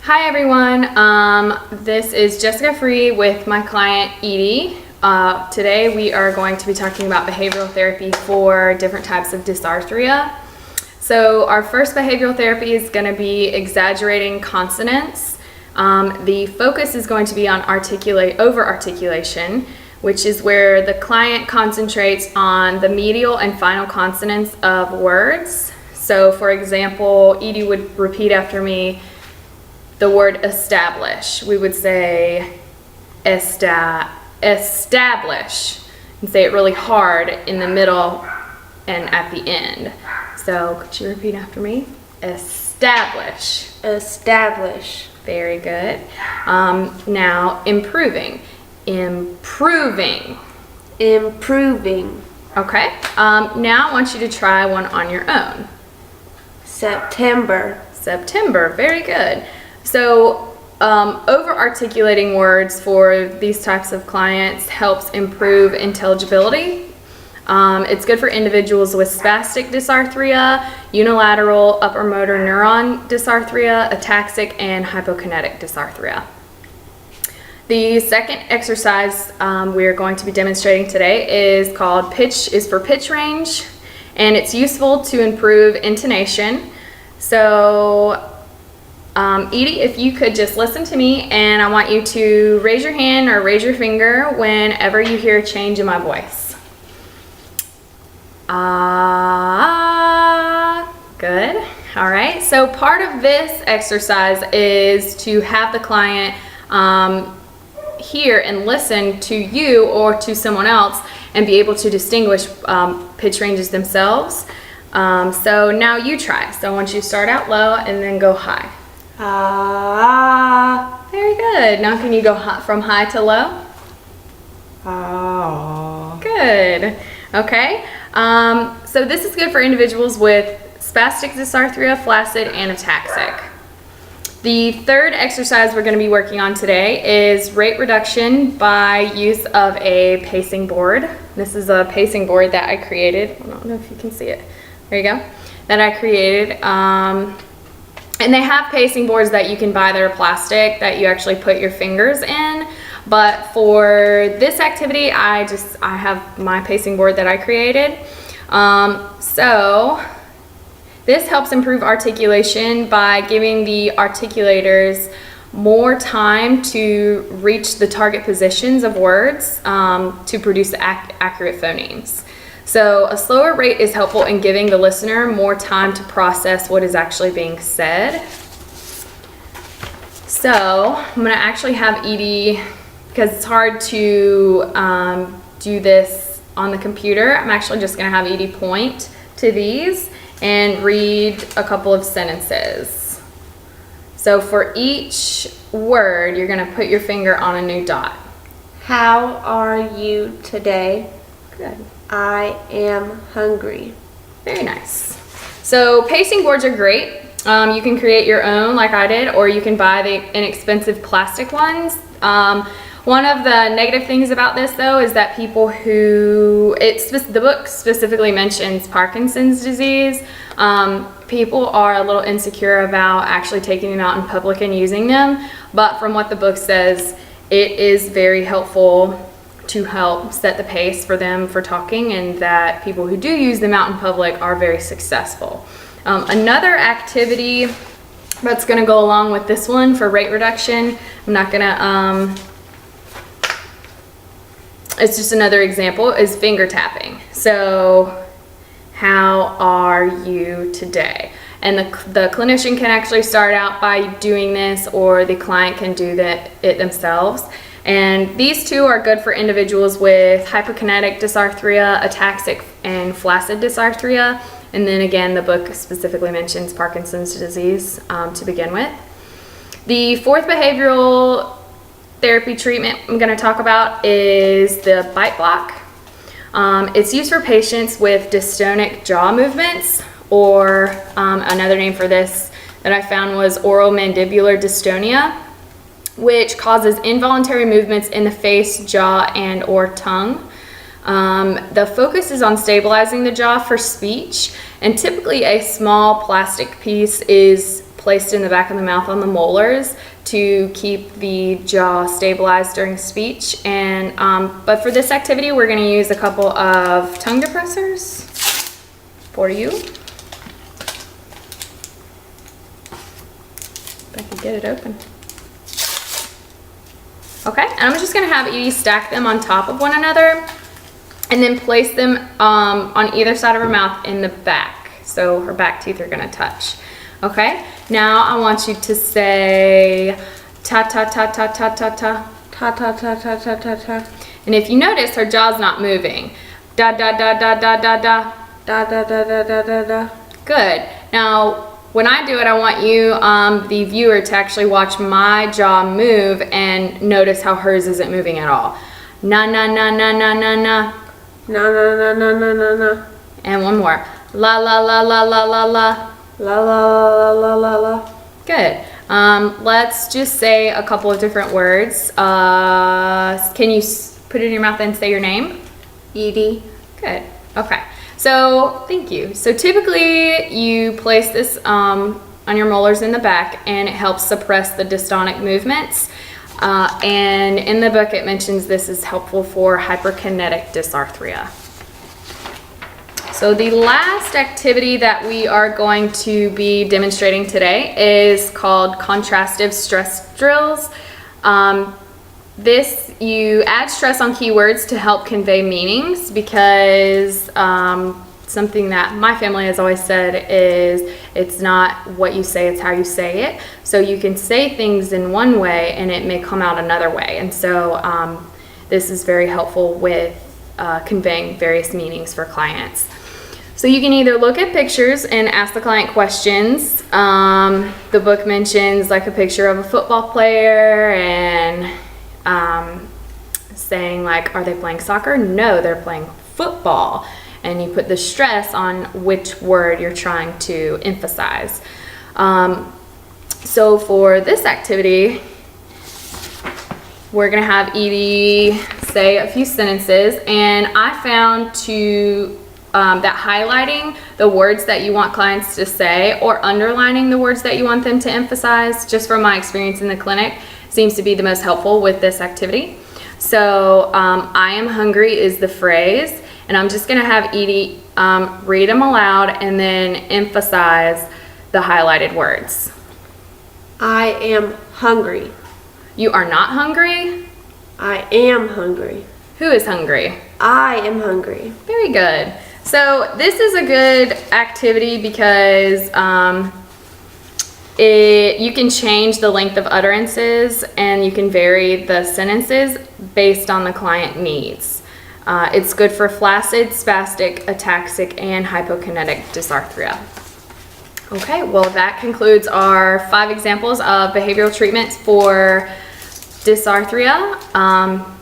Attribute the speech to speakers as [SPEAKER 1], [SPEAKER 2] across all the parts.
[SPEAKER 1] Hi everyone, this is Jessica Free with my client Edie. Today we are going to be talking about behavioral therapy for different types of dysarthria. So our first behavioral therapy is going to be exaggerating consonants. The focus is going to be on over-articulation, which is where the client concentrates on the medial and final consonants of words. So for example, Edie would repeat after me the word establish. We would say establish and say it really hard in the middle and at the end. So could you repeat after me? Establish.
[SPEAKER 2] Establish.
[SPEAKER 1] Very good. Now improving. Improving.
[SPEAKER 2] Improving.
[SPEAKER 1] Okay. Now I want you to try one on your own.
[SPEAKER 2] September.
[SPEAKER 1] September. Very good. So over-articulating words for these types of clients helps improve intelligibility. It's good for individuals with spastic dysarthria, unilateral upper motor neuron dysarthria, ataxic, and hypokinetic dysarthria. The second exercise we're going to be demonstrating today is called for pitch range, and it's useful to improve intonation. So Edie, if you could just listen to me, and I want you to raise your hand or raise your finger whenever you hear a change in my voice. Good. All right. So part of this exercise is to have the client hear and listen to you or to someone else and be able to distinguish pitch ranges themselves. So now you try. So I want you to start out low and then go high. Very good. Now can you go from high to low? Good. Okay. So this is good for individuals with spastic dysarthria, flaccid, and ataxic. The third exercise we're going to be working on today is rate reduction by use of a pacing board. This is a pacing board that I created. I don't know if you can see it. There you go. That I created. And they have pacing boards that you can buy that are plastic that you actually put your fingers in. But for this activity, I have my pacing board that I created. So this helps improve articulation by giving the articulators more time to reach the target positions of words to produce accurate phonemes. So a slower rate is helpful in giving the listener more time to process what is actually being said. So I'm going to actually have Edie, because it's hard to do this on the computer, I'm actually just going to have Edie point to these and read a couple of sentences. So for each word, you're going to put your finger on a new dot.
[SPEAKER 2] How are you today?
[SPEAKER 1] Good.
[SPEAKER 2] I am hungry.
[SPEAKER 1] Very nice. So pacing boards are great. You can create your own like I did, or you can buy the inexpensive plastic ones. One of the negative things about this though is that people the book specifically mentions Parkinson's disease. People are a little insecure about actually taking them out in public and using them, but from what the book says, it is very helpful to help set the pace for them for talking, and that people who do use them out in public are very successful. Another activity that's going to go along with this one for rate reduction, I'm not going to, it's just another example, is finger tapping. So, how are you today? And the clinician can actually start out by doing this, or the client can do it themselves. And these two are good for individuals with hyperkinetic dysarthria, ataxic, and flaccid dysarthria. And then again, the book specifically mentions Parkinson's disease to begin with. The fourth behavioral therapy treatment I'm going to talk about is the bite block. It's used for patients with dystonic jaw movements, or another name for this that I found was oral mandibular dystonia, which causes involuntary movements in the face, jaw, and or tongue. The focus is on stabilizing the jaw for speech, and typically a small plastic piece is placed in the back of the mouth on the molars to keep the jaw stabilized during speech. And but for this activity, we're going to use a couple of tongue depressors for you. If I can get it open. Okay, and I'm just going to have Edie stack them on top of one another and then place them on either side of her mouth in the back. So her back teeth are going to touch. Okay, now I want you to say ta ta ta ta ta ta ta.
[SPEAKER 2] Ta ta ta ta ta ta ta.
[SPEAKER 1] And if you notice, her jaw's not moving. Da da da da da da da.
[SPEAKER 2] Da da da da da da da.
[SPEAKER 1] Good. Now, when I do it, I want you, the viewer, to actually watch my jaw move and notice how hers isn't moving at all. Na na na na na na na.
[SPEAKER 2] Na na na na na na na.
[SPEAKER 1] And one more. La la la la la la la.
[SPEAKER 2] La la la la la la.
[SPEAKER 1] Good. Let's just say a couple of different words. Can you put it in your mouth and say your name?
[SPEAKER 2] Edie.
[SPEAKER 1] Good. Okay. So, thank you. So typically you place this on your molars in the back, and it helps suppress the dystonic movements. And in the book it mentions this is helpful for hyperkinetic dysarthria. So the last activity that we are going to be demonstrating today is called contrastive stress drills. You add stress on keywords to help convey meanings, because something that my family has always said is it's not what you say, it's how you say it. So you can say things in one way and it may come out another way. And so this is very helpful with conveying various meanings for clients. So you can either look at pictures and ask the client questions. The book mentions like a picture of a football player and saying like, are they playing soccer? No, they're playing football. And you put the stress on which word you're trying to emphasize. So for this activity, we're gonna have Edie say a few sentences, and I found that highlighting the words that you want clients to say or underlining the words that you want them to emphasize, just from my experience in the clinic, seems to be the most helpful with this activity. So I am hungry is the phrase, and I'm just gonna have Edie read them aloud and then emphasize the highlighted words.
[SPEAKER 2] I am hungry.
[SPEAKER 1] You are not hungry?
[SPEAKER 2] I am hungry.
[SPEAKER 1] Who is hungry?
[SPEAKER 2] I am hungry.
[SPEAKER 1] Very good. So this is a good activity because you can change the length of utterances and you can vary the sentences based on the client needs. It's good for flaccid, spastic, ataxic, and hypokinetic dysarthria. Okay, well that concludes our 5 examples of behavioral treatments for dysarthria.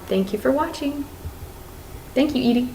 [SPEAKER 1] Thank you for watching. Thank you, Edie.